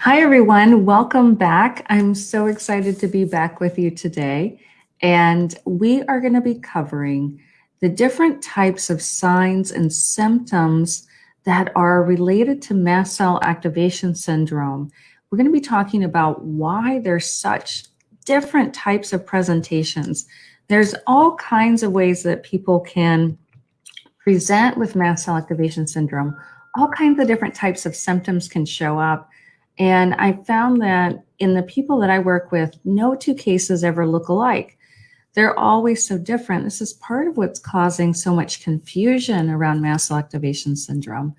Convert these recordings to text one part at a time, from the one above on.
Hi, everyone. Welcome back. I'm so excited to be back with you today. And we are going to be covering the different types of signs and symptoms that are related to mast cell activation syndrome. We're going to be talking about why there's such different types of presentations. There's all kinds of ways that people can present with mast cell activation syndrome. All kinds of different types of symptoms can show up. And I found that in the people that I work with, no two cases ever look alike. They're always so different. This is part of what's causing so much confusion around mast cell activation syndrome.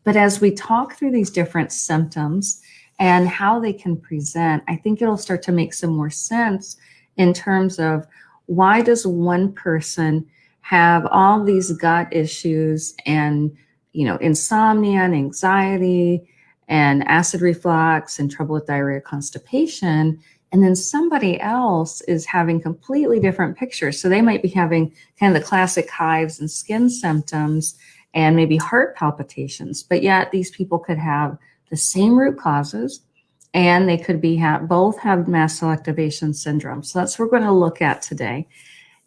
But as we talk through these different symptoms and how they can present, I think it'll start to make some more sense in terms of why does one person have all these gut issues and insomnia and anxiety and acid reflux and trouble with diarrhea, constipation, and then somebody else is having completely different pictures. So they might be having kind of the classic hives and skin symptoms and maybe heart palpitations, but yet these people could have the same root causes and they could be both have mast cell activation syndrome. So that's what we're going to look at today.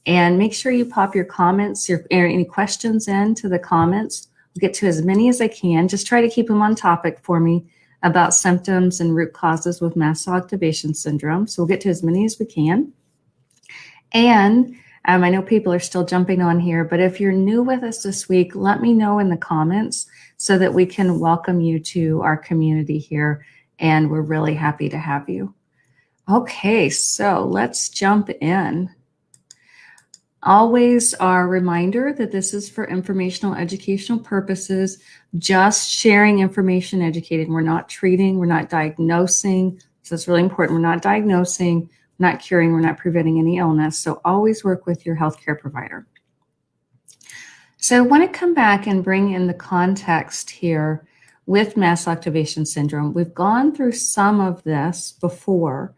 And make sure you pop your comments, any questions into the comments. I'll get to as many as I can. Just try to keep them on topic for me about symptoms and root causes with mast cell activation syndrome. So we'll get to as many as we can. And I know people are still jumping on here, but if you're new with us this week, let me know in the comments so that we can welcome you to our community here. And we're really happy to have you. Okay, so let's jump in. Always our reminder that this is for informational, educational purposes, just sharing information, educating. We're not treating, we're not diagnosing. So it's really important. We're not diagnosing, we're not curing, we're not preventing any illness. So always work with your healthcare provider. So I want to come back and bring in the context here with mast cell activation syndrome. We've gone through some of this before,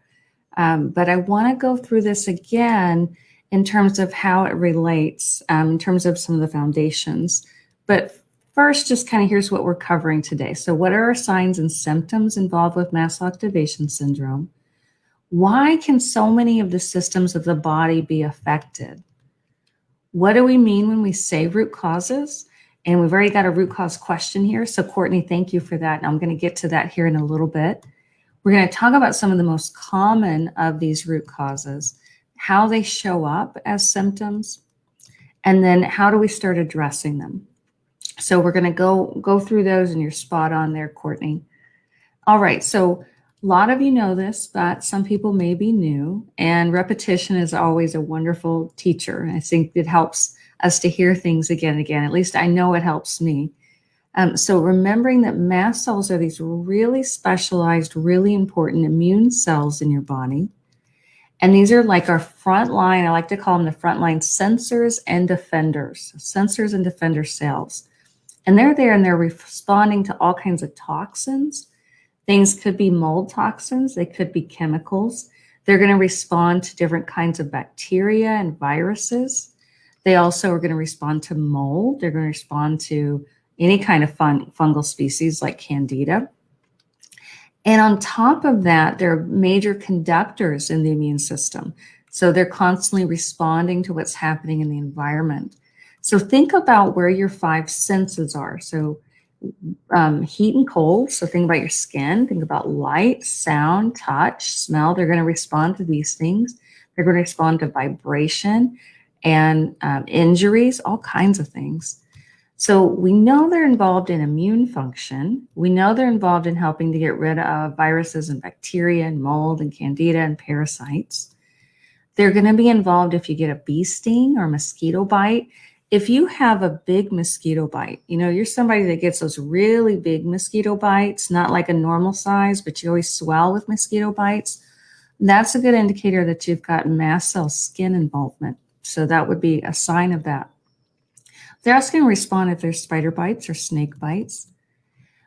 but I want to go through this again in terms of how it relates, in terms of some of the foundations. But first, just kind of here's what we're covering today. So what are our signs and symptoms involved with mast cell activation syndrome? Why can so many of the systems of the body be affected? What do we mean when we say root causes? And we've already got a root cause question here. So Courtney, thank you for that. And I'm going to get to that here in a little bit. We're going to talk about some of the most common of these root causes, how they show up as symptoms, and then how do we start addressing them. So we're going to go through those, and you're spot on there, Courtney. All right, so a lot of you know this, but some people may be new, and repetition is always a wonderful teacher. I think it helps us to hear things again and again. At least I know it helps me. So remembering that mast cells are these really specialized, really important immune cells in your body. And these are like our front line. I like to call them the front line sensors and defenders, sensors and defender cells. And they're there and they're responding to all kinds of toxins. Things could be mold toxins. They could be chemicals. They're going to respond to different kinds of bacteria and viruses. They also are going to respond to mold. They're going to respond to any kind of fungal species like Candida. And on top of that, they're major conductors in the immune system. So they're constantly responding to what's happening in the environment. So think about where your five senses are. So heat and cold. So think about your skin. Think about light, sound, touch, smell. They're going to respond to these things. They're going to respond to vibration and injuries, all kinds of things. So we know they're involved in immune function. We know they're involved in helping to get rid of viruses and bacteria and mold and candida and parasites. They're going to be involved if you get a bee sting or a mosquito bite. If you have a big mosquito bite, you're somebody that gets those really big mosquito bites, not like a normal size, but you always swell with mosquito bites. That's a good indicator that you've got mast cell skin involvement. So that would be a sign of that. They're also going to respond if there's spider bites or snake bites.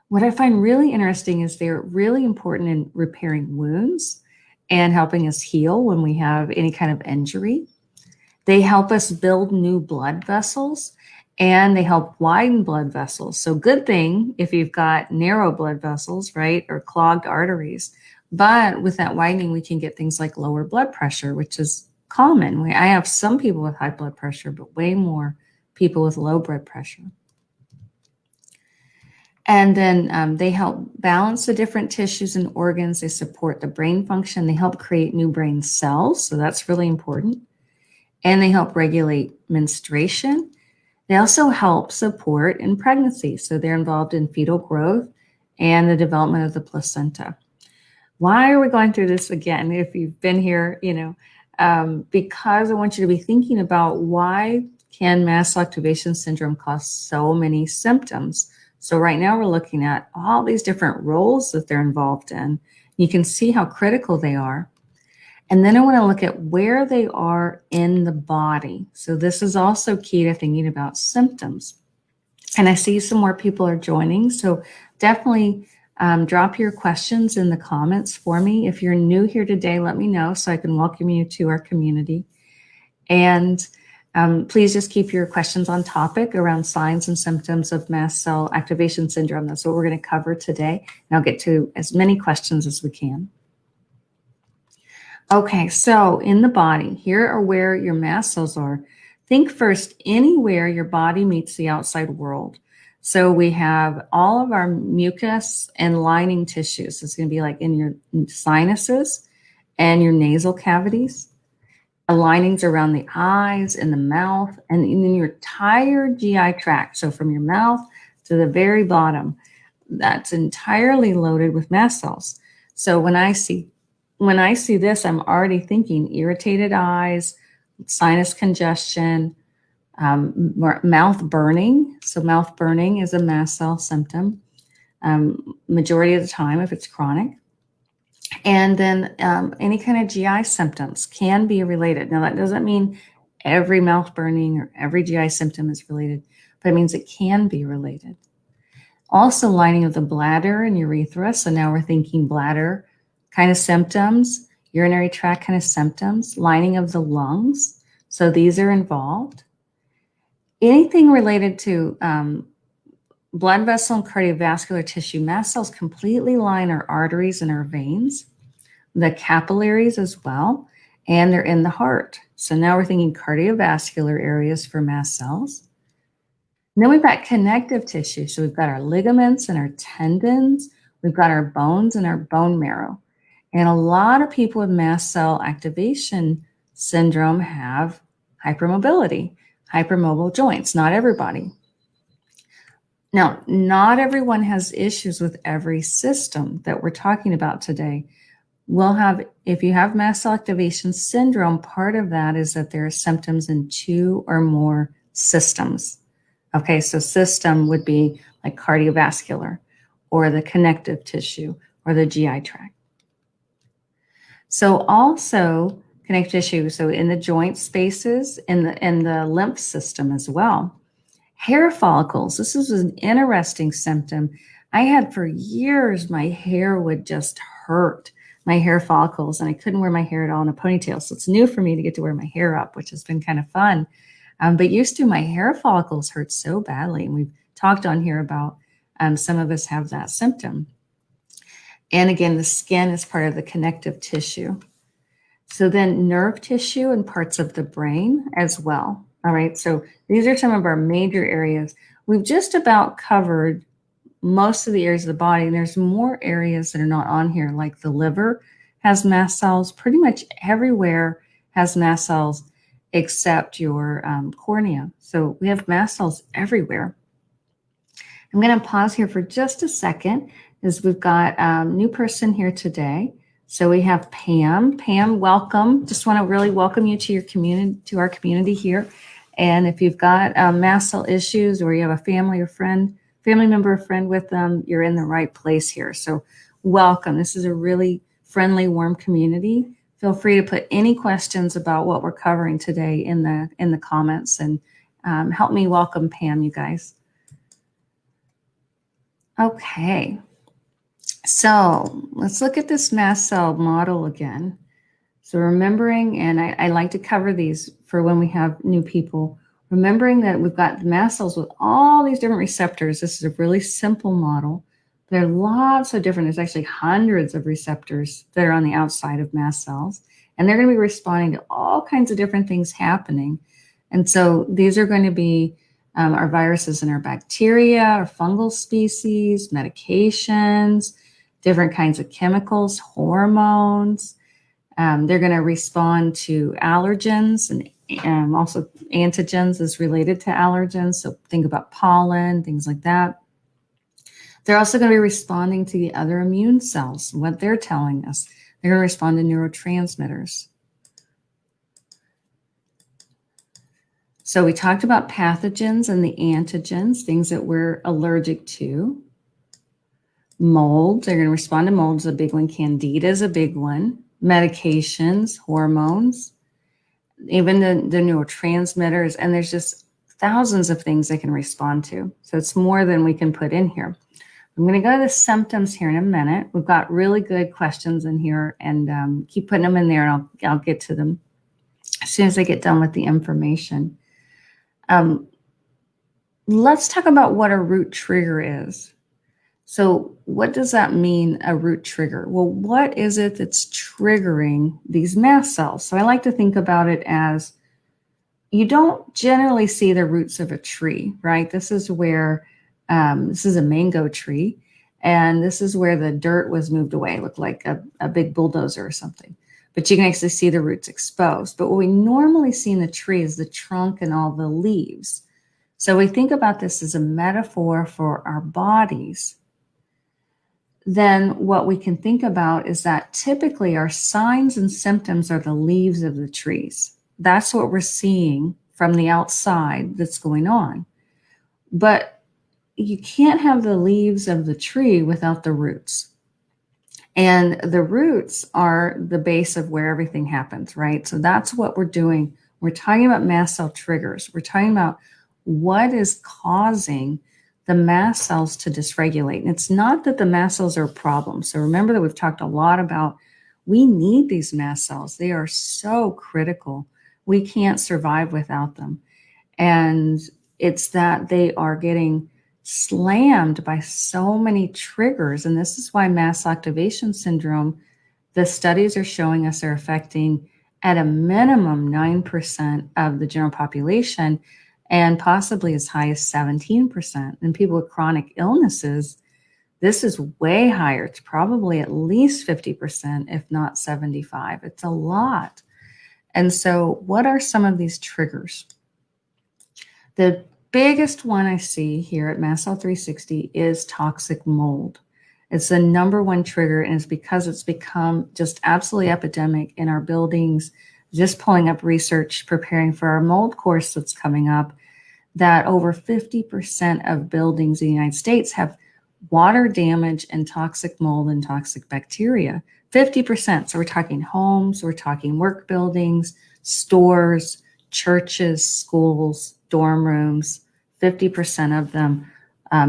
What I find really interesting is they're really important in repairing wounds and helping us heal when we have any kind of injury. They help us build new blood vessels and they help widen blood vessels. So good thing if you've got narrow blood vessels, right, or clogged arteries. But with that widening, we can get things like lower blood pressure, which is common. I have some people with high blood pressure, but way more people with low blood pressure. And then they help balance the different tissues and organs. They support the brain function. They help create new brain cells. So that's really important. And they help regulate menstruation. They also help support in pregnancy. So they're involved in fetal growth and the development of the placenta. Why are we going through this again? If you've been here, because I want you to be thinking about why can mast cell activation syndrome cause so many symptoms. So right now we're looking at all these different roles that they're involved in. You can see how critical they are. And then I want to look at where they are in the body. So this is also key to thinking about symptoms. And I see some more people are joining. So definitely drop your questions in the comments for me. If you're new here today, let me know so I can welcome you to our community. And please just keep your questions on topic around signs and symptoms of mast cell activation syndrome. That's what we're going to cover today. And I'll get to as many questions as we can. Okay, so in the body, here are where your mast cells are. Think first anywhere your body meets the outside world. So we have all of our mucus and lining tissues. It's going to be like in your sinuses and your nasal cavities. Linings around the eyes and the mouth and in your entire GI tract. So from your mouth to the very bottom, that's entirely loaded with mast cells. So when I see this, I'm already thinking irritated eyes, sinus congestion, mouth burning. So mouth burning is a mast cell symptom, majority of the time if it's chronic. And then any kind of GI symptoms can be related. Now, that doesn't mean every mouth burning or every GI symptom is related, but it means it can be related. Also, lining of the bladder and urethra. So now we're thinking bladder kind of symptoms, urinary tract kind of symptoms, lining of the lungs. So these are involved. Anything related to blood vessel and cardiovascular tissue, mast cells completely line our arteries and our veins, the capillaries as well, and they're in the heart. So now we're thinking cardiovascular areas for mast cells. And then we've got connective tissue. So we've got our ligaments and our tendons. We've got our bones and our bone marrow. And a lot of people with mast cell activation syndrome have hypermobility, hypermobile joints. Not everybody. Now, not everyone has issues with every system that we're talking about today. If you have mast cell activation syndrome, part of that is that there are symptoms in 2 or more systems. Okay, so system would be like cardiovascular or the connective tissue or the GI tract. So also connective tissue, so in the joint spaces, in the lymph system as well. Hair follicles, this is an interesting symptom. I had for years, my hair would just hurt, my hair follicles, and I couldn't wear my hair at all in a ponytail. So it's new for me to get to wear my hair up, which has been kind of fun. But used to, my hair follicles hurt so badly. And we've talked on here about some of us have that symptom. And again, the skin is part of the connective tissue. So then nerve tissue and parts of the brain as well. All right, so these are some of our major areas. We've just about covered most of the areas of the body, and there's more areas that are not on here, like the liver has mast cells. Pretty much everywhere has mast cells except your cornea. So we have mast cells everywhere. I'm going to pause here for just a second as we've got a new person here today. So we have Pam. Pam, welcome. Just want to really welcome you to your community, to our community here. And if you've got mast cell issues or you have a family member or friend with them, you're in the right place here. So welcome. This is a really friendly, warm community. Feel free to put any questions about what we're covering today in the comments, and help me welcome Pam, you guys. Okay. So let's look at this mast cell model again. So remembering, and I like to cover these for when we have new people, Remembering that we've got the mast cells with all these different receptors. This is a really simple model. There are lots of different, there's actually hundreds of receptors that are on the outside of mast cells, and they're going to be responding to all kinds of different things happening. And so these are going to be our viruses and our bacteria, our fungal species, medications, different kinds of chemicals, hormones. They're going to respond to allergens, and also antigens is related to allergens. So think about pollen, things like that. They're also going to be responding to the other immune cells, what they're telling us. They're going to respond to neurotransmitters. So we talked about pathogens and the antigens, things that we're allergic to. Molds, they're going to respond to molds, a big one. Candida is a big one. Medications, hormones, even the neurotransmitters, and there's just thousands of things they can respond to. So it's more than we can put in here. I'm going to go to the symptoms here in a minute. We've got really good questions in here, and keep putting them in there, and I'll get to them as soon as I get done with the information. Let's talk about what a root trigger is. So what does that mean, a root trigger? Well, what is it that's triggering these mast cells? So I like to think about it as, you don't generally see the roots of a tree, right? This is where, this is a mango tree, and this is where the dirt was moved away. It looked like a big bulldozer or something. But you can actually see the roots exposed. But what we normally see in the tree is the trunk and all the leaves. So we think about this as a metaphor for our bodies. Then what we can think about is that typically our signs and symptoms are the leaves of the trees. That's what we're seeing from the outside that's going on. But you can't have the leaves of the tree without the roots. And the roots are the base of where everything happens, right? So that's what we're doing. We're talking about mast cell triggers. We're talking about what is causing the mast cells to dysregulate. And it's not that the mast cells are a problem. So remember that we've talked a lot about, we need these mast cells. They are so critical. We can't survive without them. And it's that they are getting slammed by so many triggers. And this is why Mast Cell Activation Syndrome, the studies are showing us, are affecting at a minimum 9% of the general population, and possibly as high as 17%. And people with chronic illnesses, this is way higher. It's probably at least 50%, if not 75%. It's a lot. And so what are some of these triggers? The biggest one I see here at Mast Cell 360 is toxic mold. It's the number one trigger, and it's because it's become just absolutely epidemic in our buildings. Just pulling up research, preparing for our mold course that's coming up, that over 50% of buildings in the United States have water damage and toxic mold and toxic bacteria. 50%. So we're talking homes, we're talking work buildings, stores, churches, schools, dorm rooms, 50% of them,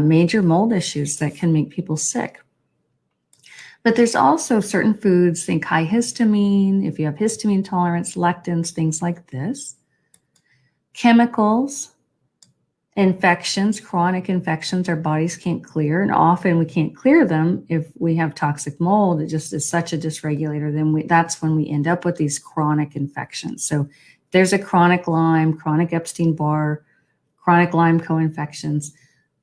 major mold issues that can make people sick. But there's also certain foods, think high histamine, if you have histamine intolerance, lectins, things like this. Chemicals, infections, chronic infections our bodies can't clear, and often we can't clear them if we have toxic mold. It just is such a dysregulator. Then that's when we end up with these chronic infections. So there's a chronic Lyme, chronic Epstein-Barr, chronic Lyme co-infections,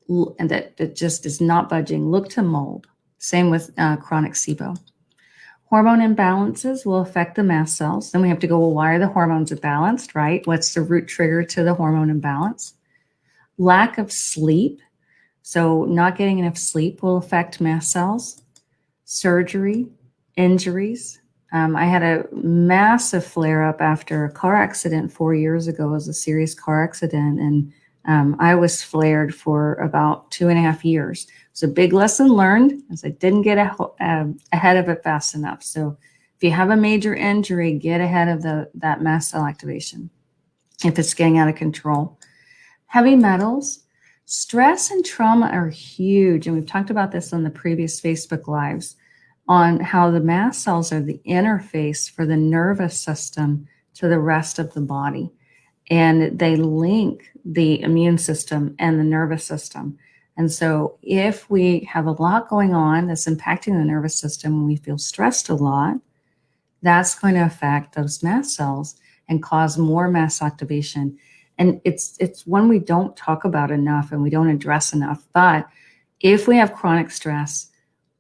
and that just is not budging. Look to mold. Same with chronic SIBO. Hormone imbalances will affect the mast cells. Then we have to go, well, why are the hormones imbalanced, right? What's the root trigger to the hormone imbalance? Lack of sleep. So not getting enough sleep will affect mast cells. Surgery, injuries. I had a massive flare-up after a car accident 4 years ago. It was a serious car accident, and I was flared for about 2.5 years. It's a big lesson learned, as I didn't get ahead of it fast enough. So if you have a major injury, get ahead of that mast cell activation if it's getting out of control. Heavy metals, stress and trauma are huge. And we've talked about this on the previous Facebook Lives on how the mast cells are the interface for the nervous system to the rest of the body. and they link the immune system and the nervous system. And so if we have a lot going on that's impacting the nervous system and we feel stressed a lot, that's going to affect those mast cells and cause more mast activation. And it's one we don't talk about enough and we don't address enough. But if we have chronic stress,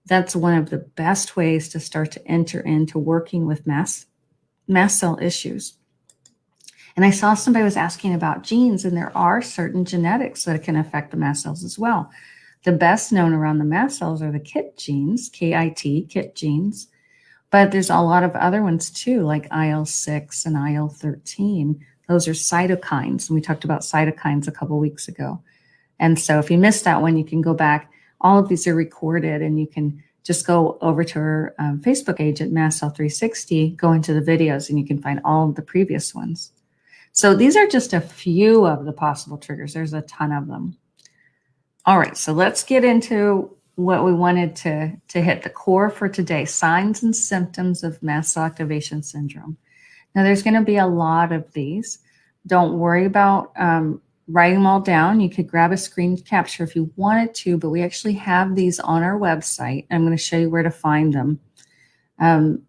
that's one of the best ways to start to enter into working with mast cell issues. And I saw somebody was asking about genes, and there are certain genetics that can affect the mast cells as well. The best known around the mast cells are the KIT genes, K-I-T, KIT genes. But there's a lot of other ones too, like IL-6 and IL-13. Those are cytokines. And we talked about cytokines a couple weeks ago. And so if you missed that one, you can go back. All of these are recorded, and you can just go over to our Facebook page at Mast Cell 360, go into the videos, and you can find all of the previous ones. So these are just a few of the possible triggers. There's a ton of them. All right, so let's get into what we wanted to hit, the core for today, signs and symptoms of Mast Cell Activation Syndrome. Now, there's going to be a lot of these. Don't worry about writing them all down. You could grab a screen capture if you wanted to, but we actually have these on our website. I'm going to show you where to find them.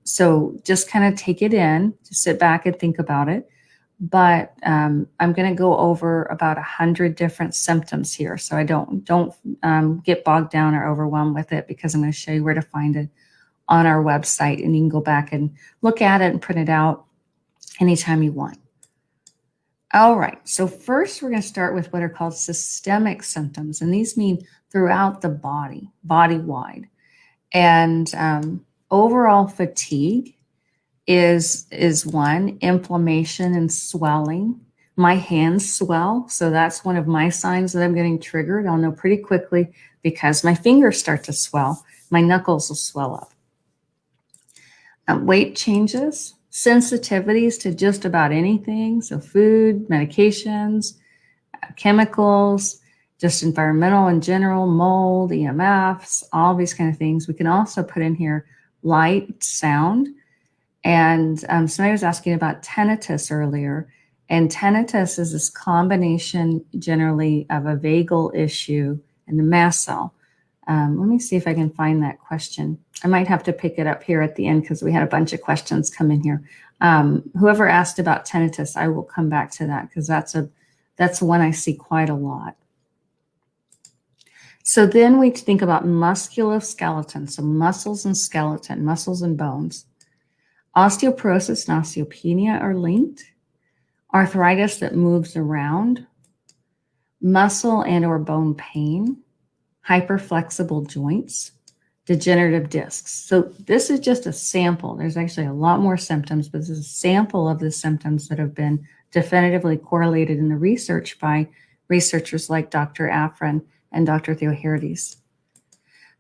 So just kind of take it in, just sit back and think about it. But I'm going to go over about 100 different symptoms here. So I don't get bogged down or overwhelmed with it, because I'm going to show you where to find it on our website, and you can go back and look at it and print it out anytime you want. All right, so first we're going to start with what are called systemic symptoms, and these mean throughout the body, body-wide. And overall fatigue is one. Inflammation and swelling. My hands swell, so that's one of my signs that I'm getting triggered. I'll know pretty quickly because my fingers start to swell. My knuckles will swell up. Weight changes, sensitivities to just about anything, so food, medications, chemicals, just environmental in general, mold, EMFs, all these kind of things. We can also put in here light, sound. And somebody was asking about tinnitus earlier. And tinnitus is this combination generally of a vagal issue and the mast cell. Let me see if I can find that question. I might have to pick it up here at the end because we had a bunch of questions come in here. Whoever asked about tinnitus, I will come back to that because that's one I see quite a lot. So then we think about musculoskeleton, so muscles and skeleton, muscles and bones. Osteoporosis and osteopenia are linked. Arthritis that moves around. Muscle and or bone pain. Hyperflexible joints. Degenerative discs. So this is just a sample. There's actually a lot more symptoms, but this is a sample of the symptoms that have been definitively correlated in the research by researchers like Dr. Afrin and Dr. Theoharides.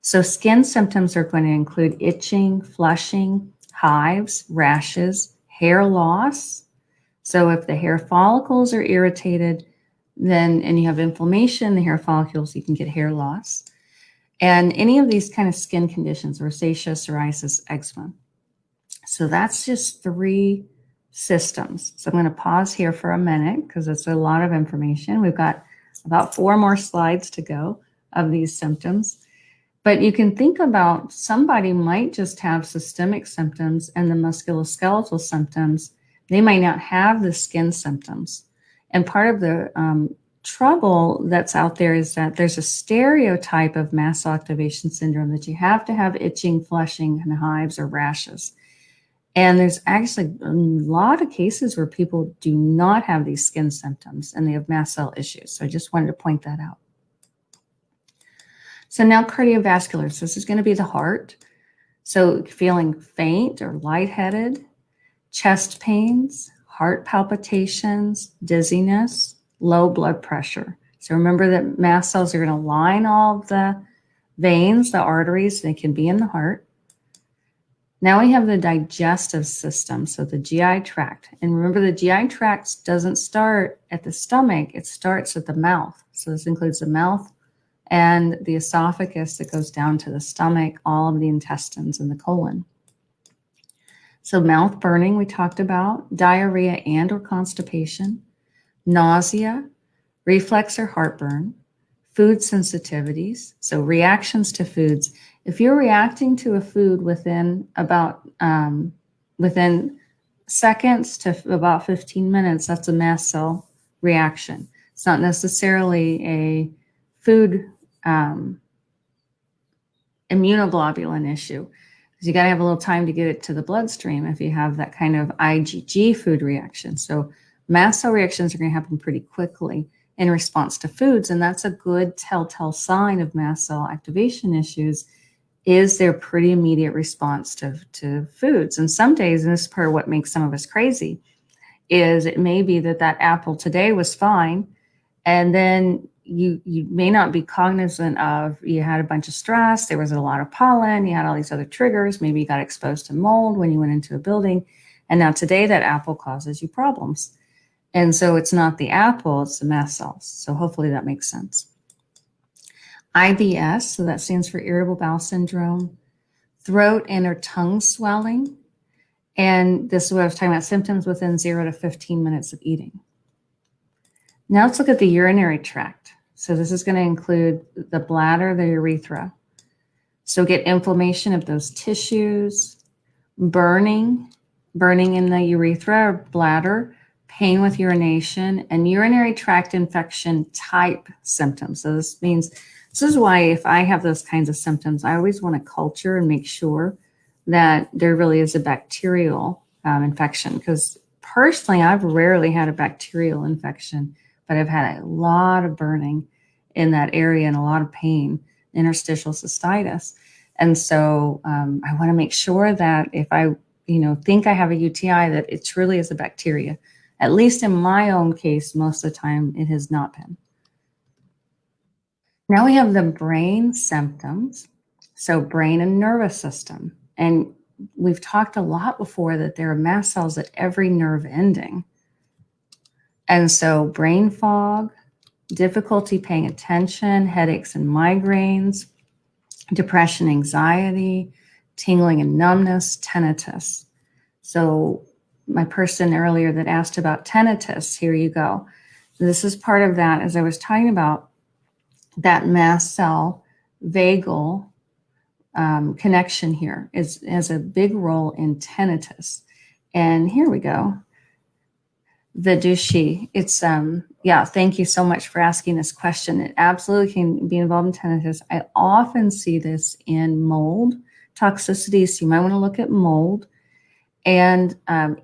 So skin symptoms are going to include itching, flushing, hives, rashes, hair loss. So if the hair follicles are irritated, and you have inflammation in the hair follicles, you can get hair loss. And any of these kind of skin conditions, rosacea, psoriasis, eczema. So that's just 3 systems. So I'm going to pause here for a minute because it's a lot of information. We've got about 4 more slides to go of these symptoms. But you can think about somebody might just have systemic symptoms and the musculoskeletal symptoms. They might not have the skin symptoms. And part of the trouble that's out there is that there's a stereotype of mast cell activation syndrome that you have to have itching, flushing, and hives or rashes. And there's actually a lot of cases where people do not have these skin symptoms and they have mast cell issues. So I just wanted to point that out. So now cardiovascular. So this is going to be the heart. So feeling faint or lightheaded, chest pains, heart palpitations, dizziness, low blood pressure. So remember that mast cells are going to line all of the veins, the arteries, they can be in the heart. Now we have the digestive system, so the GI tract. And remember, the GI tract doesn't start at the stomach, it starts at the mouth. So this includes the mouth and the esophagus that goes down to the stomach, all of the intestines and the colon. So mouth burning we talked about, diarrhea and or constipation, nausea, reflex or heartburn, food sensitivities, so reactions to foods. If you're reacting to a food within within seconds to about 15 minutes, that's a mast cell reaction. It's not necessarily a food immunoglobulin issue, because you got to have a little time to get it to the bloodstream if you have that kind of IgG food reaction. So mast cell reactions are going to happen pretty quickly in response to foods, and that's a good telltale sign of mast cell activation issues, is their pretty immediate response to foods. And some days, and this is part of what makes some of us crazy, is it may be that apple today was fine, and then you may not be cognizant of, you had a bunch of stress, there was a lot of pollen, you had all these other triggers, maybe you got exposed to mold when you went into a building, and now today that apple causes you problems. And so it's not the apple, it's the mast cells. So hopefully that makes sense. IBS, so that stands for irritable bowel syndrome, throat and or tongue swelling. And this is what I was talking about, symptoms within 0 to 15 minutes of eating. Now let's look at the urinary tract. So this is going to include the bladder, the urethra. So get inflammation of those tissues, burning in the urethra or bladder, pain with urination, and urinary tract infection type symptoms. So this means, this is why if I have those kinds of symptoms, I always want to culture and make sure that there really is a bacterial infection. Because personally, I've rarely had a bacterial infection, but I've had a lot of burning in that area and a lot of pain, interstitial cystitis. And so I want to make sure that if I think I have a UTI, that it truly is a bacteria. At least in my own case, most of the time it has not been. Now we have the brain symptoms. So brain and nervous system. And we've talked a lot before that there are mast cells at every nerve ending. And so brain fog, difficulty paying attention, headaches and migraines, depression, anxiety, tingling and numbness, tinnitus. So my person earlier that asked about tinnitus, here you go. This is part of that, as I was talking about, that mast cell vagal connection here has a big role in tinnitus. And here we go. Vidushi, it's, thank you so much for asking this question. It absolutely can be involved in tinnitus. I often see this in mold toxicity, so you might want to look at mold and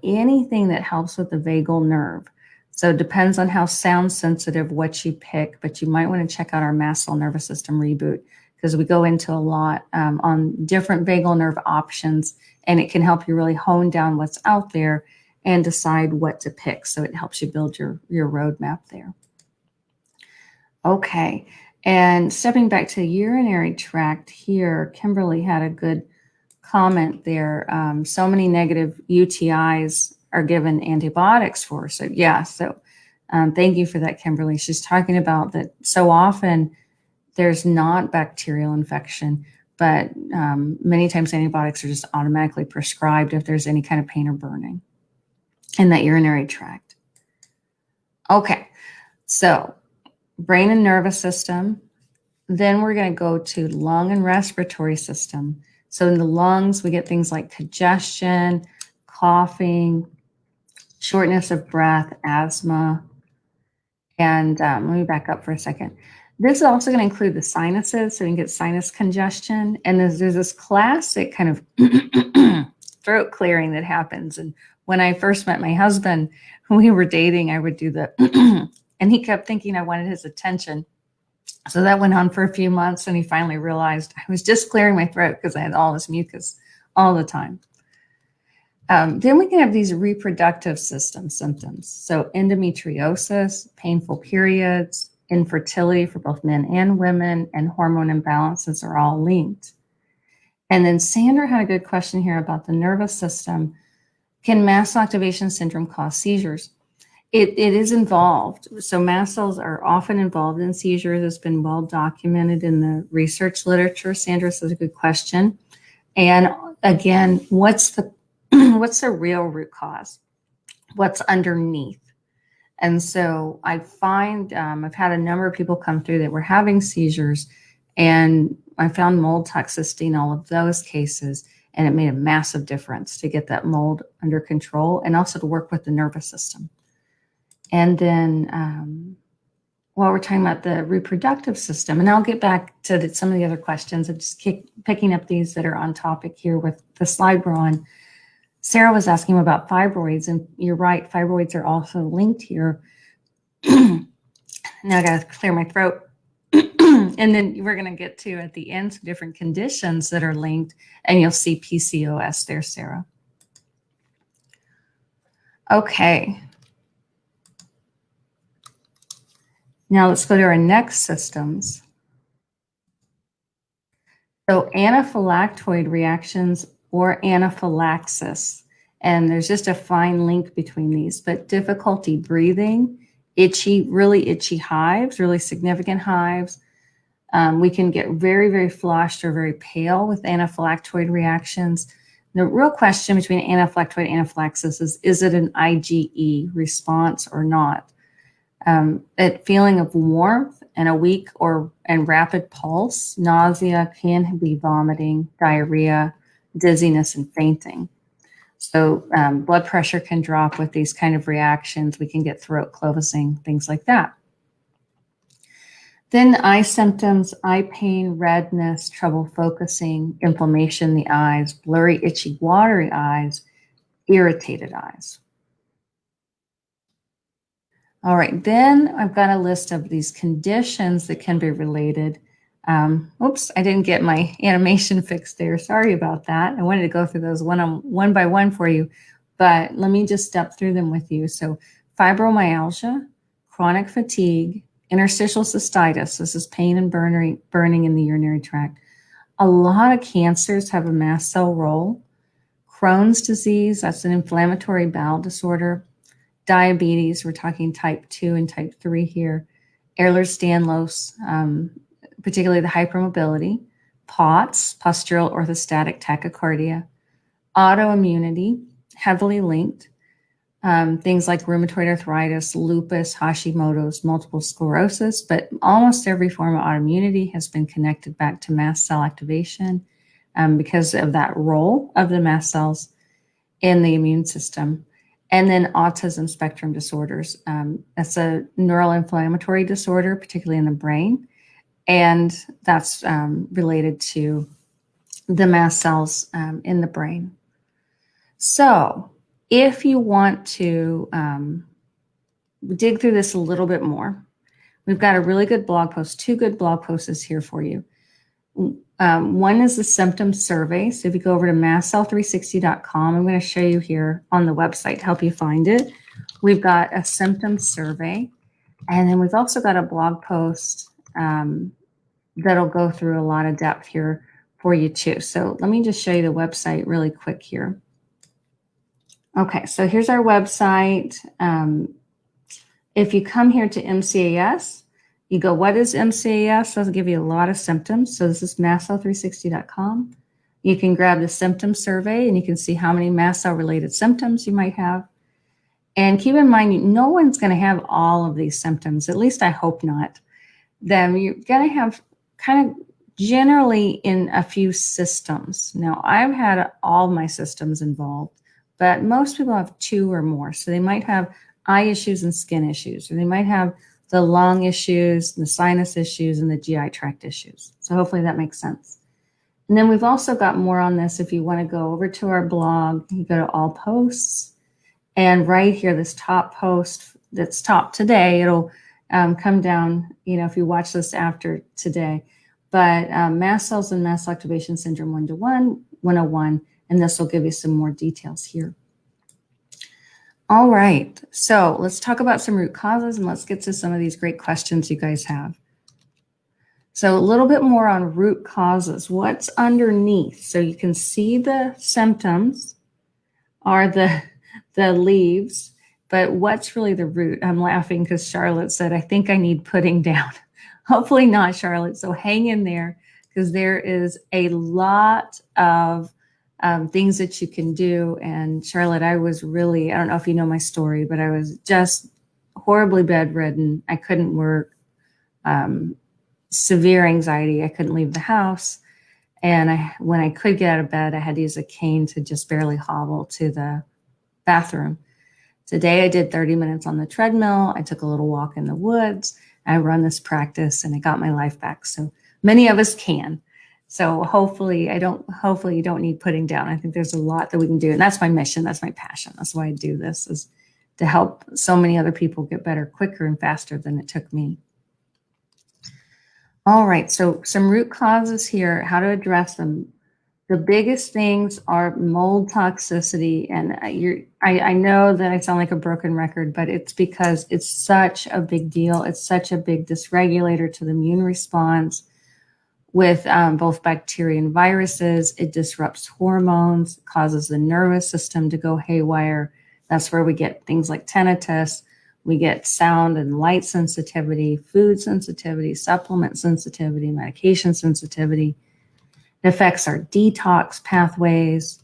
anything that helps with the vagal nerve. So it depends on how sound sensitive what you pick, but you might want to check out our Mast Cell Nervous System Reboot, because we go into a lot on different vagal nerve options, and it can help you really hone down what's out there and decide what to pick. So it helps you build your roadmap there. Okay, and stepping back to the urinary tract here, Kimberly had a good comment there. So many negative UTIs are given antibiotics for. So yeah, so thank you for that, Kimberly. She's talking about that so often there's not bacterial infection, but many times antibiotics are just automatically prescribed if there's any kind of pain or burning in that urinary tract. Okay, so brain and nervous system. Then we're going to go to lung and respiratory system. So in the lungs, we get things like congestion, coughing, shortness of breath, asthma. And let me back up for a second. This is also going to include the sinuses, so you can get sinus congestion. And there's this classic kind of throat clearing that happens. And when I first met my husband, when we were dating, I would do the, and he kept thinking I wanted his attention. So that went on for a few months, and he finally realized I was just clearing my throat because I had all this mucus all the time. Then we can have these reproductive system symptoms. So endometriosis, painful periods, infertility for both men and women, and hormone imbalances are all linked. And then Sandra had a good question here about the nervous system. Can mast cell activation syndrome cause seizures? It is involved. So mast cells are often involved in seizures. It's been well documented in the research literature. Sandra says a good question. And again, what's the real root cause? What's underneath? And so I find I've had a number of people come through that were having seizures, and I found mold toxicity in all of those cases. And it made a massive difference to get that mold under control and also to work with the nervous system. And then while we're talking about the reproductive system, and I'll get back to some of the other questions. I'm just picking up these that are on topic here with the slide we're on. Sarah was asking about fibroids, and you're right, fibroids are also linked here. Now I got to clear my throat. And then we're going to get to, at the end, some different conditions that are linked, and you'll see PCOS there, Sarah. Okay. Now let's go to our next systems. So anaphylactoid reactions or anaphylaxis, and there's just a fine link between these, but difficulty breathing, really itchy hives, really significant hives. We can get very, very flushed or very pale with anaphylactoid reactions. The real question between anaphylactoid and anaphylaxis is it an IgE response or not? That feeling of warmth and a weak and rapid pulse, nausea, can be vomiting, diarrhea, dizziness, and fainting. So blood pressure can drop with these kind of reactions. We can get throat closing, things like that. Then eye symptoms, eye pain, redness, trouble focusing, inflammation in the eyes, blurry, itchy, watery eyes, irritated eyes. All right, then I've got a list of these conditions that can be related. Oops, I didn't get my animation fixed there. Sorry about that. I wanted to go through those one by one for you, but let me just step through them with you. So fibromyalgia, chronic fatigue, interstitial cystitis. This is pain and burning in the urinary tract. A lot of cancers have a mast cell role. Crohn's disease, that's an inflammatory bowel disorder. Diabetes, we're talking type 2 and type 3 here. Ehlers-Danlos, particularly the hypermobility. POTS, postural orthostatic tachycardia. Autoimmunity, heavily linked. Things like rheumatoid arthritis, lupus, Hashimoto's, multiple sclerosis, but almost every form of autoimmunity has been connected back to mast cell activation because of that role of the mast cells in the immune system. And then autism spectrum disorders. That's a neural inflammatory disorder, particularly in the brain, and that's related to the mast cells in the brain. So if you want to dig through this a little bit more, we've got a really good blog post, 2 good blog posts here for you. One is the symptom survey. So if you go over to mastcell360.com, I'm going to show you here on the website to help you find it. We've got a symptom survey, and then we've also got a blog post that'll go through a lot of depth here for you too. So let me just show you the website really quick here. Okay, so here's our website. If you come here to MCAS, you go, what is MCAS? That'll give you a lot of symptoms. So this is mastcell360.com. You can grab the symptom survey and you can see how many mast cell related symptoms you might have. And keep in mind, no one's going to have all of these symptoms, at least I hope not. Then you're going to have kind of generally in a few systems. Now, I've had all my systems involved, but most people have 2 or more. So they might have eye issues and skin issues, or they might have the lung issues, the sinus issues, and the GI tract issues. So hopefully that makes sense. And then we've also got more on this. If you want to go over to our blog, you go to all posts, and right here, this top post that's top today, it'll come down, if you watch this after today. But mast cells and mast cell activation syndrome 101, and this will give you some more details here. All right, so let's talk about some root causes and let's get to some of these great questions you guys have. So a little bit more on root causes. What's underneath? So you can see the symptoms are the leaves, but what's really the root? I'm laughing because Charlotte said, I think I need putting down. Hopefully not, Charlotte. So hang in there because there is a lot of things that you can do. And Charlotte, I was really, I don't know if you know my story, but I was just horribly bedridden. I couldn't work, severe anxiety. I couldn't leave the house. And when I could get out of bed, I had to use a cane to just barely hobble to the bathroom. Today, I did 30 minutes on the treadmill. I took a little walk in the woods. I run this practice and I got my life back. So many of us can. So hopefully you don't need putting down. I think there's a lot that we can do. And that's my mission. That's my passion. That's why I do this, is to help so many other people get better quicker and faster than it took me. All right, so some root causes here, how to address them. The biggest things are mold toxicity. And I know that I sound like a broken record, but it's because it's such a big deal. It's such a big dysregulator to the immune response with both bacteria and viruses. It disrupts hormones, causes the nervous system to go haywire. That's where we get things like tinnitus. We get sound and light sensitivity, food sensitivity, supplement sensitivity, medication sensitivity. It affects our detox pathways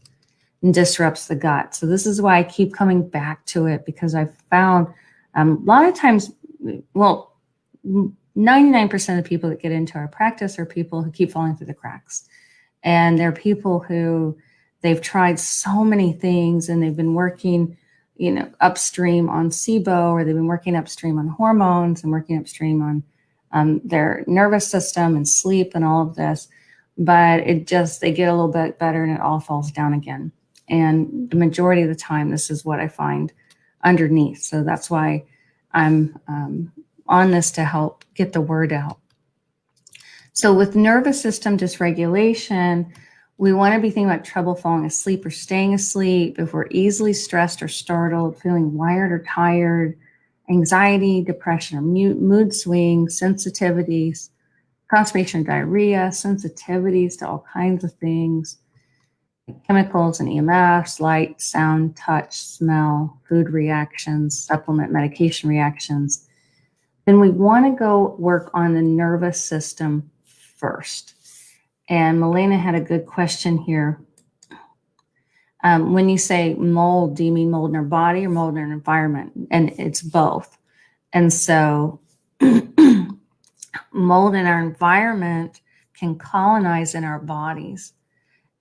and disrupts the gut. So this is why I keep coming back to it, because I've found a lot of times, well, 99% of the people that get into our practice are people who keep falling through the cracks. And they're people who they've tried so many things and they've been working, upstream on SIBO, or they've been working upstream on hormones and working upstream on their nervous system and sleep and all of this. But they get a little bit better and it all falls down again. And the majority of the time, this is what I find underneath. So that's why I'm on this, to help get the word out. So with nervous system dysregulation, we want to be thinking about trouble falling asleep or staying asleep, if we're easily stressed or startled, feeling wired or tired, anxiety, depression, or mood swings, sensitivities, constipation, diarrhea, sensitivities to all kinds of things, chemicals and EMFs, light, sound, touch, smell, food reactions, supplement, medication reactions. Then we want to go work on the nervous system first. And Milena had a good question here. When you say mold, do you mean mold in our body or mold in our environment? And it's both. And so mold in our environment can colonize in our bodies.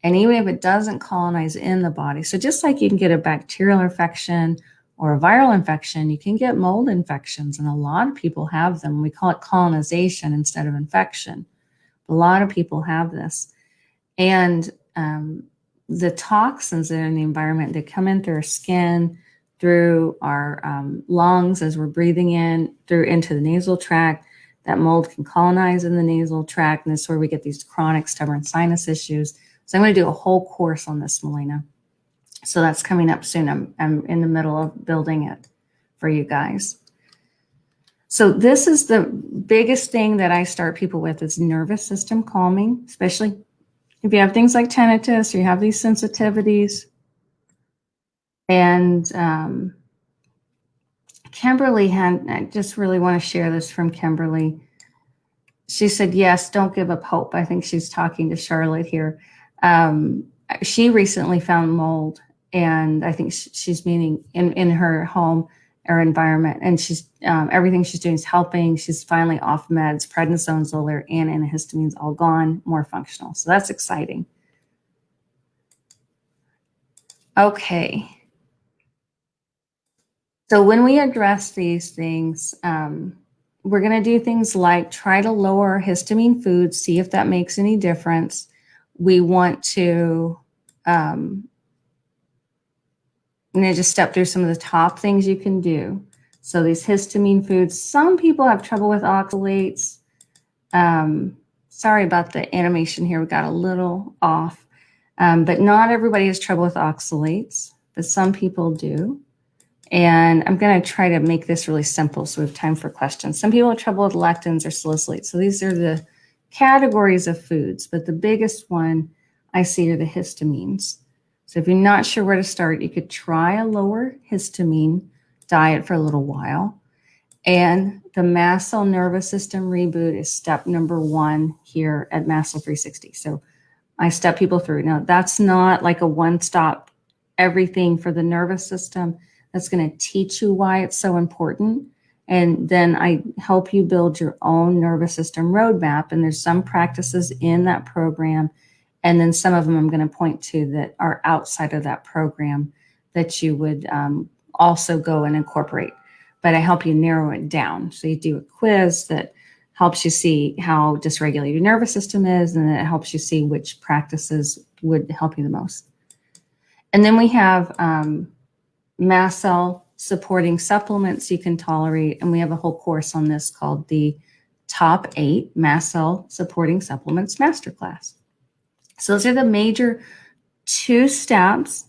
And even if it doesn't colonize in the body, so just like you can get a bacterial infection or a viral infection, you can get mold infections. And a lot of people have them. We call it colonization instead of infection. A lot of people have this. And the toxins that are in the environment, they come in through our skin, through our lungs as we're breathing in, through into the nasal tract. That mold can colonize in the nasal tract, and that's where we get these chronic stubborn sinus issues. So I'm going to do a whole course on this, Melina. So that's coming up soon. I'm in the middle of building it for you guys. So this is the biggest thing that I start people with, is nervous system calming, especially if you have things like tinnitus or you have these sensitivities. And Kimberly I just really want to share this from Kimberly. She said, yes, don't give up hope. I think she's talking to Charlotte here. She recently found mold, and I think she's meaning in her home or environment. And she's everything she's doing is helping. She's finally off meds, prednisone, Xolair, and antihistamines all gone, more functional. So that's exciting. Okay. So when we address these things, we're going to do things like try to lower histamine foods, see if that makes any difference. We want to just step through some of the top things you can do. So these histamine foods, some people have trouble with oxalates. Sorry about the animation here. We got a little off, but not everybody has trouble with oxalates, but some people do. And I'm going to try to make this really simple so we have time for questions. Some people have trouble with lectins or salicylates. So these are the categories of foods, but the biggest one I see are the histamines. So if you're not sure where to start, you could try a lower histamine diet for a little while. And the Mast Cell Nervous System Reboot is step number 1 here at Mast Cell 360. So I step people through. Now, that's not like a one-stop everything for the nervous system. That's going to teach you why it's so important. And then I help you build your own nervous system roadmap. And there's some practices in that program. And then some of them I'm going to point to that are outside of that program that you would also go and incorporate. But I help you narrow it down. So you do a quiz that helps you see how dysregulated your nervous system is, and then it helps you see which practices would help you the most. And then we have mast cell supporting supplements you can tolerate. And we have a whole course on this called the Top 8 Mast Cell Supporting Supplements Masterclass. So those are the major 2 steps,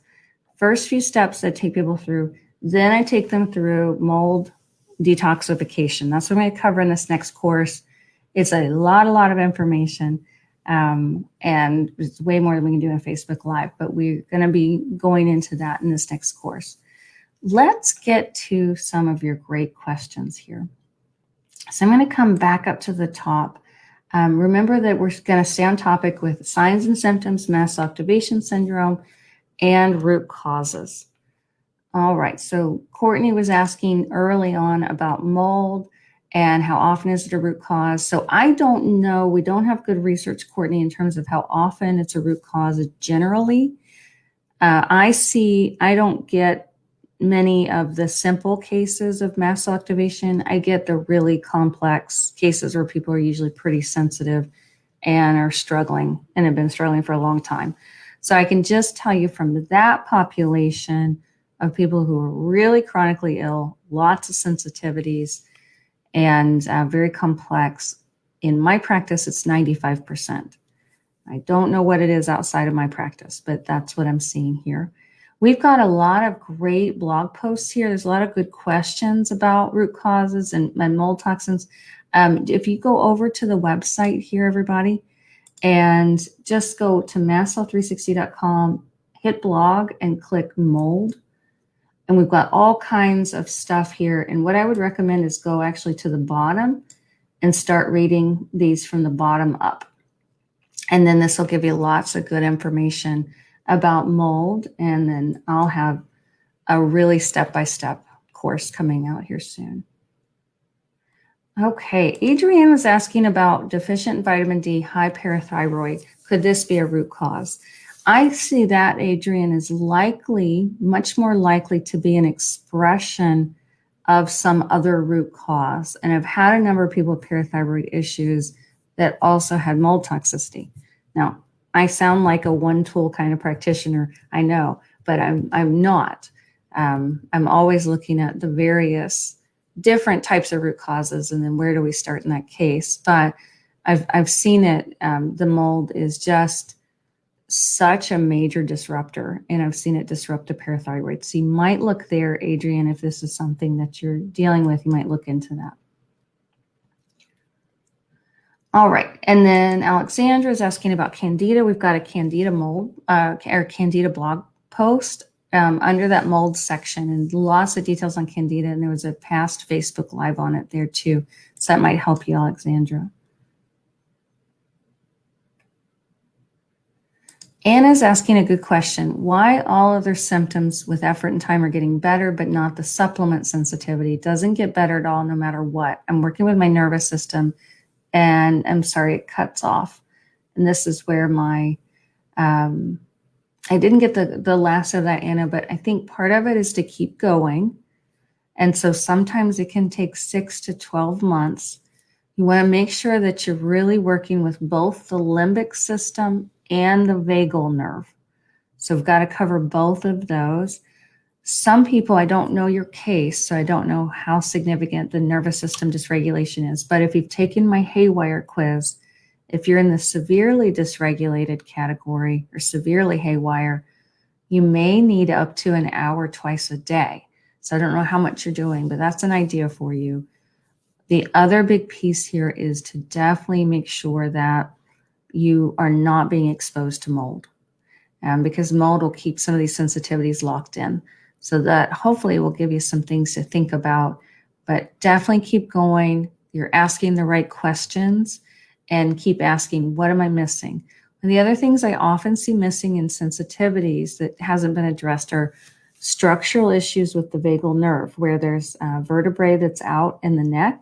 first few steps that I take people through. Then I take them through mold detoxification. That's what I'm going to cover in this next course. It's a lot of information. And it's way more than we can do on Facebook Live, but we're going to be going into that in this next course. Let's get to some of your great questions here. So I'm going to come back up to the top. Remember that we're going to stay on topic with signs and symptoms, Mast Cell Activation Syndrome, and root causes. All right, so Courtney was asking early on about mold and how often is it a root cause. So I don't know, we don't have good research, Courtney, in terms of how often it's a root cause generally. I don't get many of the simple cases of mast cell activation. I get the really complex cases where people are usually pretty sensitive and are struggling and have been struggling for a long time. So I can just tell you from that population of people who are really chronically ill, lots of sensitivities, and very complex. In my practice, it's 95%. I don't know what it is outside of my practice, but that's what I'm seeing here. We've got a lot of great blog posts here. There's a lot of good questions about root causes and mold toxins. If you go over to the website here, everybody, and just go to mastcell360.com, hit blog and click mold. And we've got all kinds of stuff here. And what I would recommend is go actually to the bottom and start reading these from the bottom up. And then this will give you lots of good information about mold. And then I'll have a really step-by-step course coming out here soon. Okay, Adrienne was asking about deficient vitamin D, high parathyroid. Could this be a root cause? I see that, Adrienne, is likely, much more likely to be an expression of some other root cause. And I've had a number of people with parathyroid issues that also had mold toxicity. Now, I sound like a one-tool kind of practitioner, I know, but I'm not. I'm always looking at the various different types of root causes, and then where do we start in that case? But I've seen it. The mold is just such a major disruptor, and I've seen it disrupt the parathyroid. So you might look there, Adrienne, if this is something that you're dealing with, you might look into that. All right, and then Alexandra is asking about Candida. We've got a Candida mold or Candida blog post under that mold section, and lots of details on Candida, and there was a past Facebook Live on it there too, so that might help you, Alexandra. Anna's asking a good question. Why all other symptoms with effort and time are getting better, but not the supplement sensitivity? Doesn't get better at all no matter what. I'm working with my nervous system, and I'm sorry, it cuts off. And this is where my, I didn't get the last of that, Anna, but I think part of it is to keep going. And so sometimes it can take 6 to 12 months. You want to make sure that you're really working with both the limbic system and the vagal nerve. So we've got to cover both of those. Some people, I don't know your case, so I don't know how significant the nervous system dysregulation is. But if you've taken my haywire quiz, if you're in the severely dysregulated category or severely haywire, you may need up to an hour twice a day. So I don't know how much you're doing, but that's an idea for you. The other big piece here is to definitely make sure that you are not being exposed to mold, because mold will keep some of these sensitivities locked in. So that hopefully will give you some things to think about, but definitely keep going. You're asking the right questions and keep asking, what am I missing? And the other things I often see missing in sensitivities that hasn't been addressed are structural issues with the vagal nerve, where there's a vertebrae that's out in the neck.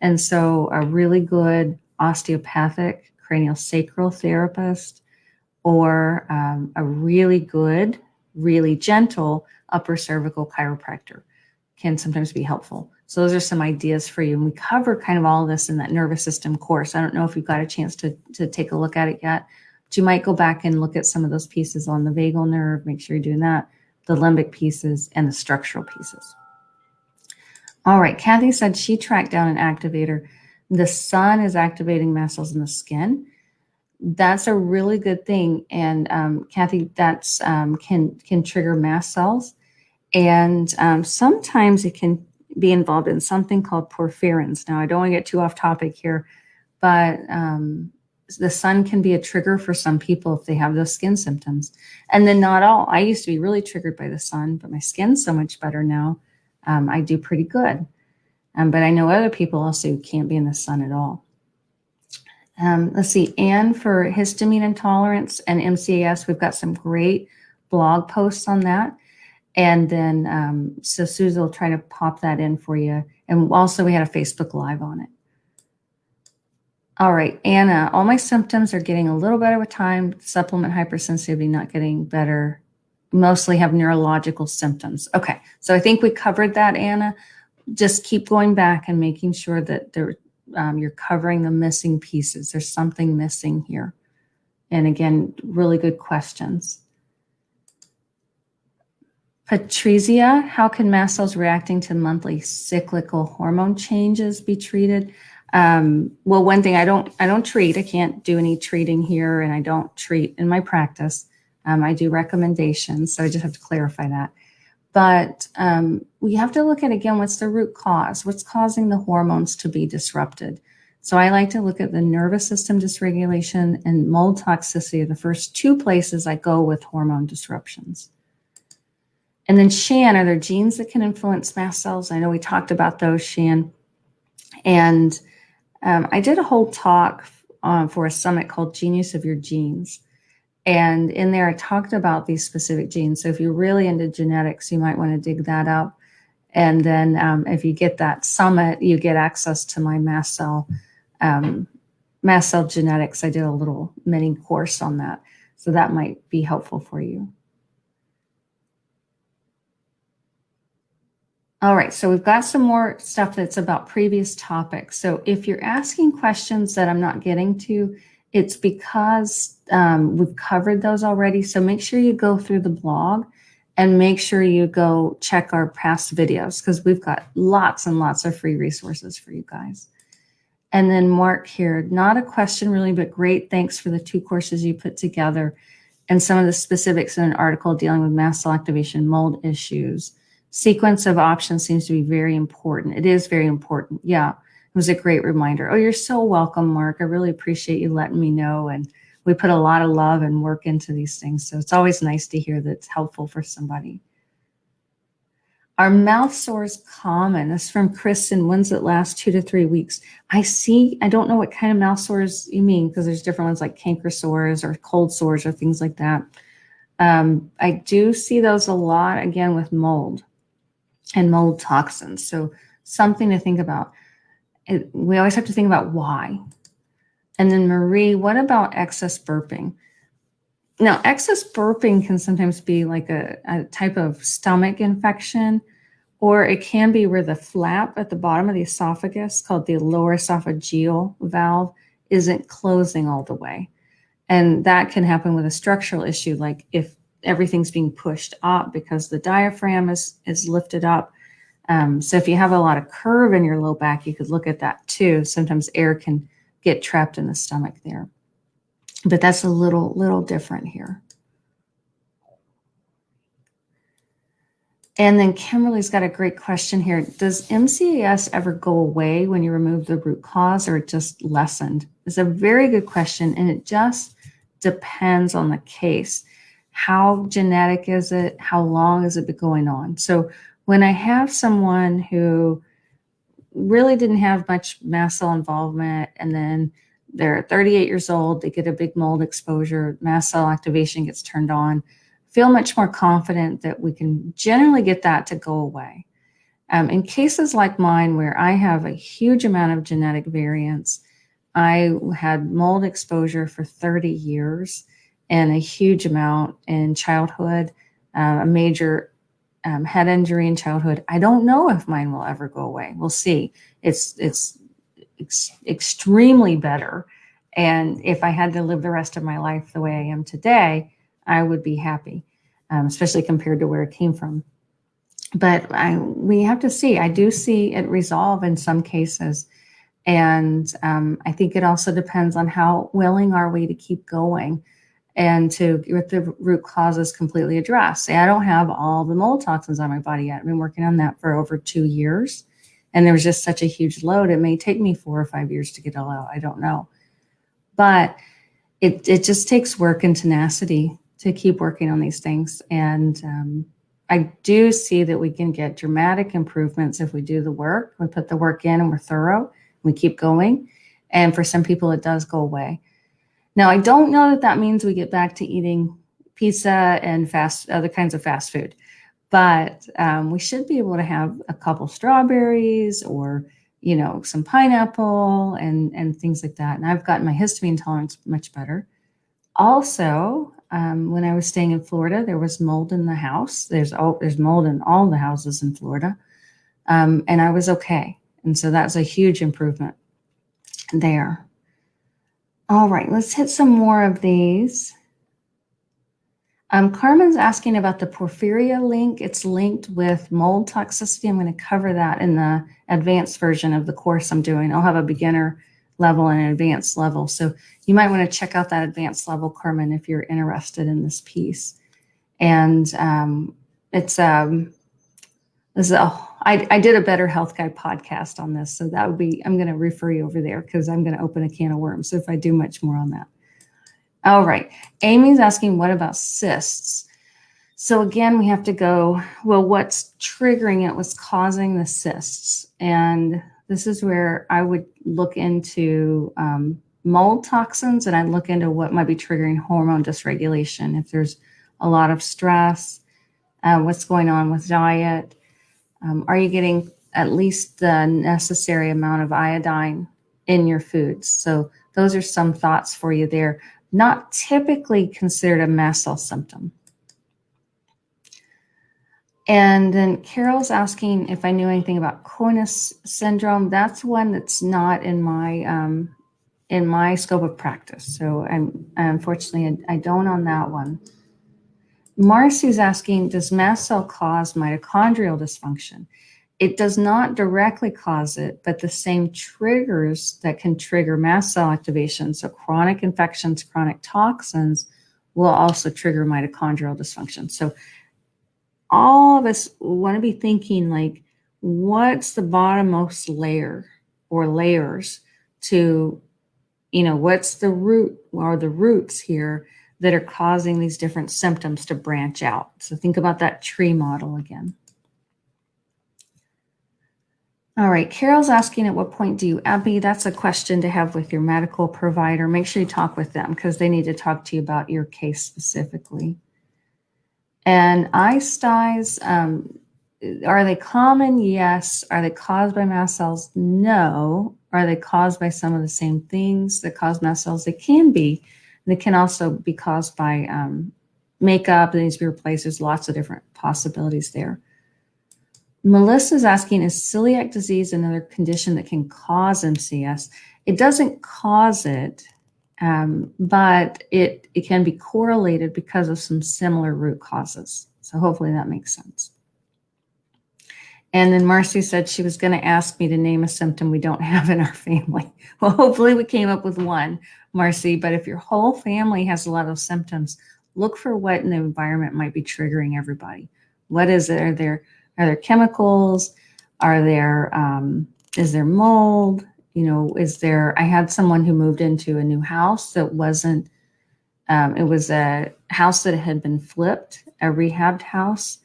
And so a really good osteopathic craniosacral therapist or a really good, really gentle upper cervical chiropractor can sometimes be helpful. So those are some ideas for you. And we cover kind of all of this in that nervous system course. I don't know if you've got a chance to take a look at it yet, but you might go back and look at some of those pieces on the vagal nerve. Make sure you're doing that, the limbic pieces, and the structural pieces. All right, Kathy said she tracked down an activator. The sun is activating mast cells in the skin. That's a really good thing. And Kathy, that's can trigger mast cells. And sometimes it can be involved in something called porphyrins. Now, I don't want to get too off topic here, but the sun can be a trigger for some people if they have those skin symptoms. And then not all. I used to be really triggered by the sun, but my skin's so much better now. I do pretty good. But I know other people also who can't be in the sun at all. Let's see, Anne, for histamine intolerance and MCAS, we've got some great blog posts on that. And then, so Susie will try to pop that in for you. And also we had a Facebook Live on it. All right, Anna, all my symptoms are getting a little better with time. Supplement hypersensitivity not getting better. Mostly have neurological symptoms. Okay, so I think we covered that, Anna. Just keep going back and making sure that you're covering the missing pieces. There's something missing here. And again, really good questions. Patrizia, how can mast cells reacting to monthly cyclical hormone changes be treated? Well, one thing, I don't treat. I can't do any treating here, and I don't treat in my practice. I do recommendations, so I just have to clarify that. But we have to look at, again, what's the root cause? What's causing the hormones to be disrupted? So I like to look at the nervous system dysregulation and mold toxicity, the first two places I go with hormone disruptions. And then Shan, are there genes that can influence mast cells? I know we talked about those, Shan. And I did a whole talk for a summit called Genius of Your Genes. And in there, I talked about these specific genes. So if you're really into genetics, you might want to dig that up. And then if you get that summit, you get access to my mast cell genetics. I did a little mini course on that. So that might be helpful for you. All right, so we've got some more stuff that's about previous topics. So if you're asking questions that I'm not getting to, it's because we've covered those already. So make sure you go through the blog and make sure you go check our past videos, because we've got lots and lots of free resources for you guys. And then Mark here, not a question really, but great. Thanks for the 2 courses you put together and some of the specifics in an article dealing with mast cell activation mold issues. Sequence of options seems to be very important. It is very important. Yeah, it was a great reminder. Oh, you're so welcome, Mark. I really appreciate you letting me know. And we put a lot of love and work into these things. So it's always nice to hear that it's helpful for somebody. Are mouth sores common? This is from Kristen. Ones that last 2 to 3 weeks. I don't know what kind of mouth sores you mean, because there's different ones like canker sores or cold sores or things like that. I do see those a lot, again, with mold and mold toxins. So something to think about. We always have to think about why. And then Marie, what about excess burping? Now, excess burping can sometimes be like a type of stomach infection, or it can be where the flap at the bottom of the esophagus, called the lower esophageal valve, isn't closing all the way. And that can happen with a structural issue, like if everything's being pushed up because the diaphragm is lifted up. So if you have a lot of curve in your low back, you could look at that too. Sometimes air can get trapped in the stomach there. But that's a little different here. And then Kimberly's got a great question here. Does MCAS ever go away when you remove the root cause, or it just lessened? It's a very good question, and it just depends on the case. How genetic is it? How long has it been going on? So when I have someone who really didn't have much mast cell involvement, and then they're 38 years old, they get a big mold exposure, mast cell activation gets turned on. feel much more confident that we can generally get that to go away. In cases like mine, where I have a huge amount of genetic variance, I had mold exposure for 30 years and a huge amount in childhood, a major head injury in childhood. I don't know if mine will ever go away. We'll see. It's extremely better. And if I had to live the rest of my life the way I am today, I would be happy, especially compared to where it came from. But we have to see. I do see it resolve in some cases. And I think it also depends on how willing are we to keep going and to get the root causes completely addressed. Say, I don't have all the mold toxins on my body yet. I've been working on that for over 2 years. And there was just such a huge load. It may take me 4 or 5 years to get it all out. I don't know. But it just takes work and tenacity to keep working on these things. And I do see that we can get dramatic improvements if we do the work. We put the work in and we're thorough. We keep going. And for some people, it does go away. Now, I don't know that that means we get back to eating pizza and other kinds of fast food. But we should be able to have a couple strawberries or, some pineapple and things like that. And I've gotten my histamine tolerance much better. Also, when I was staying in Florida, there was mold in the house. There's mold in all the houses in Florida. And I was okay. And so that's a huge improvement there. All right, let's hit some more of these. Carmen's asking about the porphyria link. It's linked with mold toxicity. I'm going to cover that in the advanced version of the course I'm doing. I'll have a beginner level and an advanced level. So you might want to check out that advanced level, Carmen, if you're interested in this piece. And I did a Better Health Guide podcast on this. So that would be, I'm going to refer you over there because I'm going to open a can of worms. So if I do much more on that. All right. Amy's asking, what about cysts? So again, we have to go, well, what's triggering it? What's causing the cysts? And this is where I would look into mold toxins, and I'd look into what might be triggering hormone dysregulation. If there's a lot of stress, what's going on with diet? Are you getting at least the necessary amount of iodine in your foods? So those are some thoughts for you there. Not typically considered a mast cell symptom. And then Carol's asking if I knew anything about Cohen's syndrome. That's one that's not in my scope of practice. So unfortunately, I don't on that one. Marcy's asking, does mast cell cause mitochondrial dysfunction? It does not directly cause it, but the same triggers that can trigger mast cell activation, so chronic infections, chronic toxins, will also trigger mitochondrial dysfunction. So all of us want to be thinking like, what's the bottommost layer or layers to, what's the root or the roots here that are causing these different symptoms to branch out. So think about that tree model again. All right, Carol's asking, at what point do you epi? That's a question to have with your medical provider. Make sure you talk with them because they need to talk to you about your case specifically. And eye styes, are they common? Yes. Are they caused by mast cells? No. Are they caused by some of the same things that cause mast cells? They can be. They can also be caused by makeup that needs to be replaced. There's lots of different possibilities there. Melissa's asking, is celiac disease another condition that can cause MCS? It doesn't cause it, but it can be correlated because of some similar root causes. So hopefully that makes sense. And then Marcy said she was going to ask me to name a symptom we don't have in our family. Well, hopefully we came up with one, Marcy, but if your whole family has a lot of symptoms, look for what in the environment might be triggering everybody. What is it? Are there chemicals? Is there mold? I had someone who moved into a new house that wasn't, it was a house that had been flipped, a rehabbed house.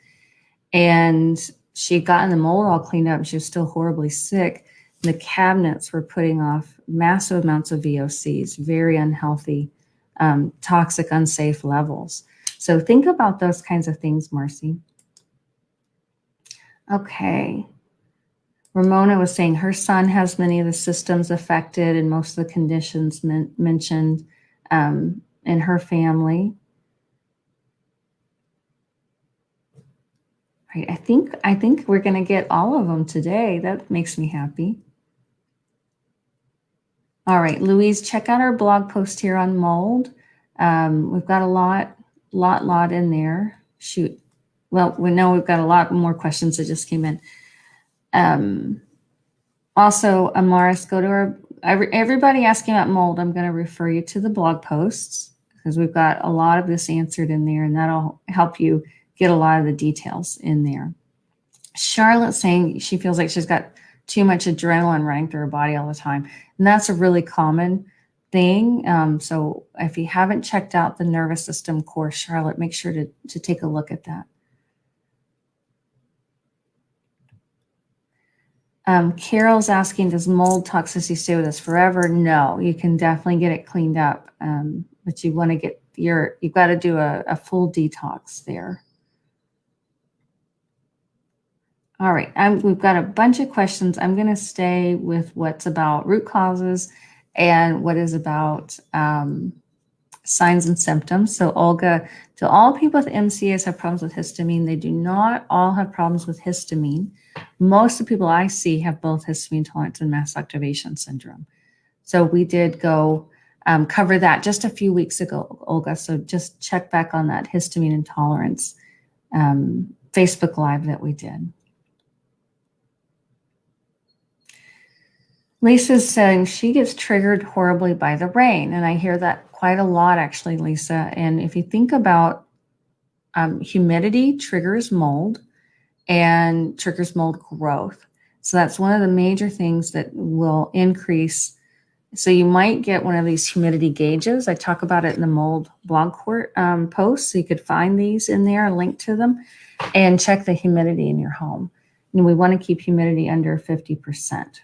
And she had gotten the mold all cleaned up. She was still horribly sick. The cabinets were putting off massive amounts of VOCs, very unhealthy, toxic, unsafe levels. So think about those kinds of things, Marcy. Okay. Ramona was saying her son has many of the systems affected and most of the conditions mentioned in her family. Right. I think we're going to get all of them today. That makes me happy. All right, Louise, check out our blog post here on mold. We've got a lot in there. Shoot. Well, we know we've got a lot more questions that just came in. Also, Amaris, go to our, everybody asking about mold, I'm going to refer you to the blog posts because we've got a lot of this answered in there, and that'll help you get a lot of the details in there. Charlotte's saying she feels like she's got too much adrenaline running through her body all the time. And that's a really common thing. So if you haven't checked out the nervous system course, Charlotte, make sure to take a look at that. Carol's asking, does mold toxicity stay with us forever? No, you can definitely get it cleaned up. But you want to get you've got to do a full detox there. All right, we've got a bunch of questions. I'm going to stay with what's about root causes and what is about signs and symptoms. So Olga, do all people with MCAs have problems with histamine? They do not all have problems with histamine. Most of the people I see have both histamine intolerance and mast cell activation syndrome. So we did go cover that just a few weeks ago, Olga. So just check back on that histamine intolerance Facebook Live that we did. Lisa's saying she gets triggered horribly by the rain. And I hear that quite a lot, actually, Lisa. And if you think about humidity triggers mold and triggers mold growth. So that's one of the major things that will increase. So you might get one of these humidity gauges. I talk about it in the mold blog post. So you could find these in there, link to them, and check the humidity in your home. And we want to keep humidity under 50%.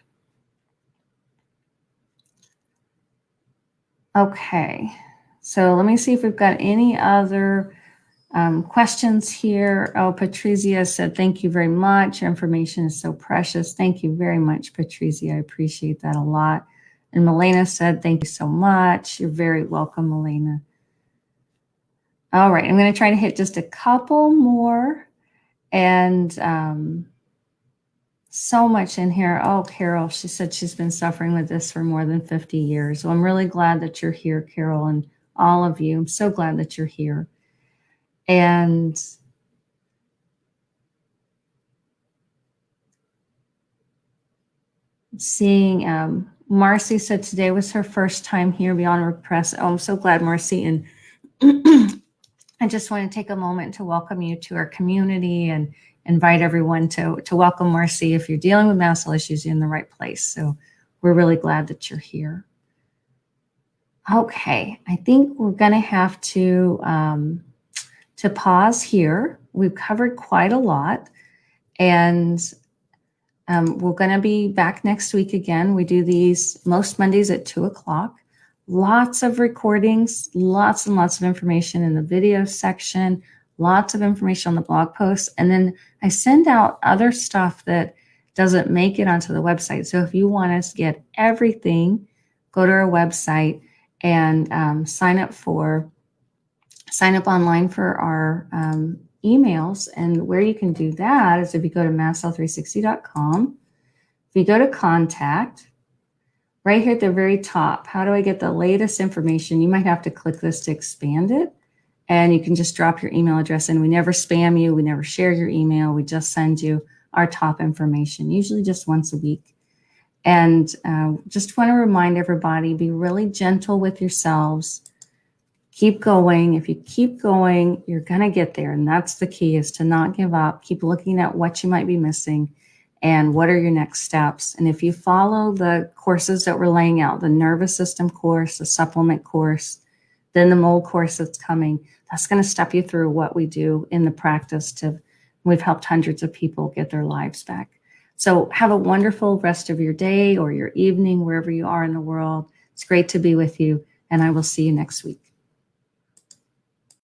Okay, so let me see if we've got any other questions here. Oh, Patrizia said, thank you very much. Your information is so precious. Thank you very much, Patrizia. I appreciate that a lot. And Milena said, thank you so much. You're very welcome, Milena. All right, I'm going to try to hit just a couple more. And so much in here. Oh, Carol, she said she's been suffering with this for more than 50 years. So I'm really glad that you're here, Carol, and all of you. I'm so glad that you're here. And seeing Marcy said today was her first time here beyond repress. Oh, I'm so glad, Marcy. And I just want to take a moment to welcome you to our community and invite everyone to welcome Marcy. If you're dealing with mast cell issues, you're in the right place. So we're really glad that you're here. Okay, I think we're going to have to pause here. We've covered quite a lot, and we're going to be back next week again. We do these most Mondays at 2 o'clock. Lots of recordings, lots and lots of information in the video section, lots of information on the blog posts. And then I send out other stuff that doesn't make it onto the website. So if you want us to get everything, go to our website and sign up online for our emails. And where you can do that is if you go to mastcell360.com, if you go to contact, right here at the very top, how do I get the latest information? You might have to click this to expand it. And you can just drop your email address in. We never spam you. We never share your email. We just send you our top information, usually just once a week. And just want to remind everybody, be really gentle with yourselves. Keep going. If you keep going, you're going to get there. And that's the key, is to not give up. Keep looking at what you might be missing and what are your next steps. And if you follow the courses that we're laying out, the nervous system course, the supplement course, then the mold course that's coming, that's going to step you through what we do in the practice. We've helped hundreds of people get their lives back. So have a wonderful rest of your day or your evening, wherever you are in the world. It's great to be with you, and I will see you next week.